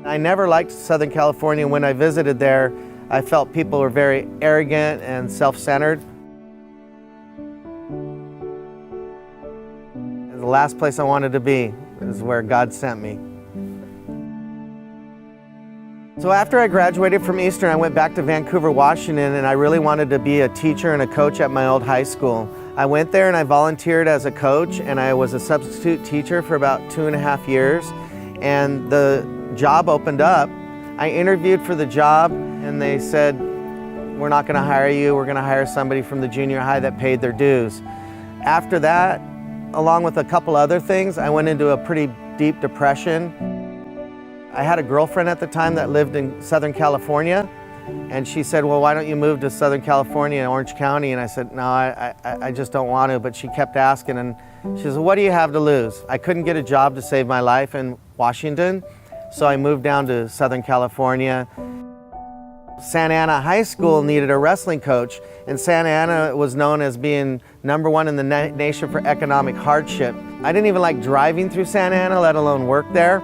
I never liked Southern California. When I visited there, I felt people were very arrogant and self-centered. The last place I wanted to be is where God sent me. So after I graduated from Eastern, I went back to Vancouver, Washington, and I really wanted to be a teacher and a coach at my old high school. I went there and I volunteered as a coach, and I was a substitute teacher for about 2.5 years. And the job opened up. I interviewed for the job, and they said, "We're not going to hire you. We're going to hire somebody from the junior high that paid their dues." After that, along with a couple other things, I went into a pretty deep depression. I had a girlfriend at the time that lived in Southern California, and she said, "Well, why don't you move to Southern California in Orange County?" And I said, "No, I just don't want to." But she kept asking, and she said, "What do you have to lose?" I couldn't get a job to save my life in Washington, so I moved down to Southern California. Santa Ana High School needed a wrestling coach, and Santa Ana was known as being #1 in the nation for economic hardship. I didn't even like driving through Santa Ana, let alone work there,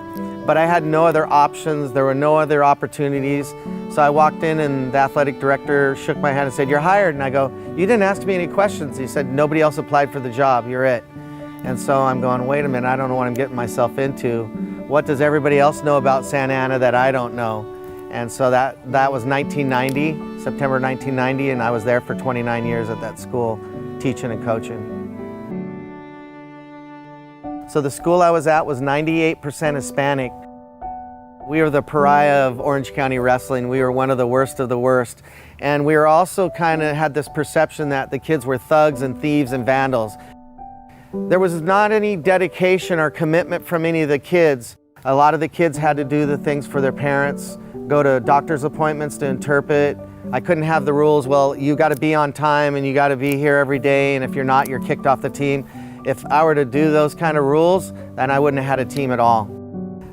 but I had no other options. There were no other opportunities. So I walked in, and the athletic director shook my hand and said, "You're hired." And I go, "You didn't ask me any questions." He said, "Nobody else applied for the job, you're it." And so I'm going, wait a minute, I don't know what I'm getting myself into. What does everybody else know about Santa Ana that I don't know? And so that was 1990, September 1990, and I was there for 29 years at that school, teaching and coaching. So the school I was at was 98% Hispanic. We were the pariah of Orange County wrestling. We were one of the worst of the worst. And we were also kind of had this perception that the kids were thugs and thieves and vandals. There was not any dedication or commitment from any of the kids. A lot of the kids had to do the things for their parents, go to doctor's appointments to interpret. I couldn't have the rules, well, you got to be on time and you got to be here every day, and if you're not, you're kicked off the team. If I were to do those kind of rules, then I wouldn't have had a team at all.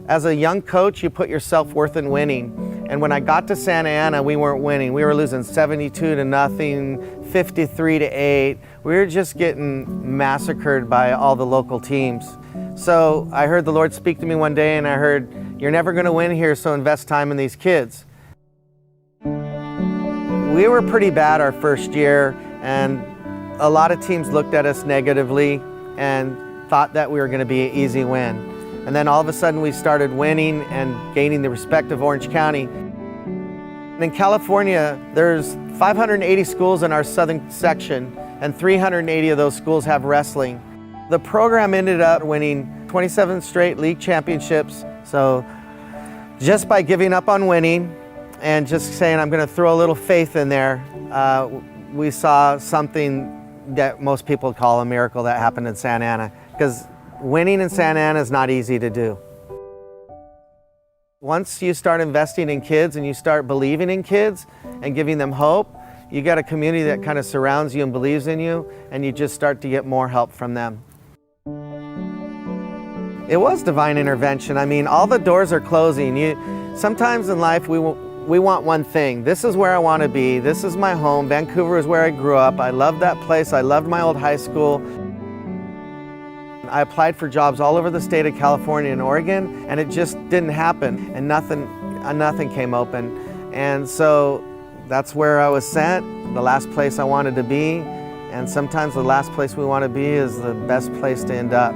As a young coach, you put your self-worth in winning. And when I got to Santa Ana, we weren't winning. We were losing 72-0, 53-8. We were just getting massacred by all the local teams. So I heard the Lord speak to me one day, and I heard, "You're never going to win here, so invest time in these kids." We were pretty bad our first year, and a lot of teams looked at us negatively and thought that we were going to be an easy win. And then all of a sudden we started winning and gaining the respect of Orange County. In California, there's 580 schools in our southern section, and 380 of those schools have wrestling. The program ended up winning 27 straight league championships. So just by giving up on winning and just saying, I'm going to throw a little faith in there, we saw something that most people call a miracle that happened in Santa Ana, because winning in Santa Ana is not easy to do. Once you start investing in kids and you start believing in kids and giving them hope, you got a community that kind of surrounds you and believes in you, and you just start to get more help from them. It was divine intervention. I mean, all the doors are closing. Sometimes in life we want one thing. This is where I want to be. This is my home. Vancouver is where I grew up. I loved that place. I loved my old high school. I applied for jobs all over the state of California and Oregon, and it just didn't happen, and nothing came open. And so that's where I was sent, the last place I wanted to be. And sometimes the last place we want to be is the best place to end up.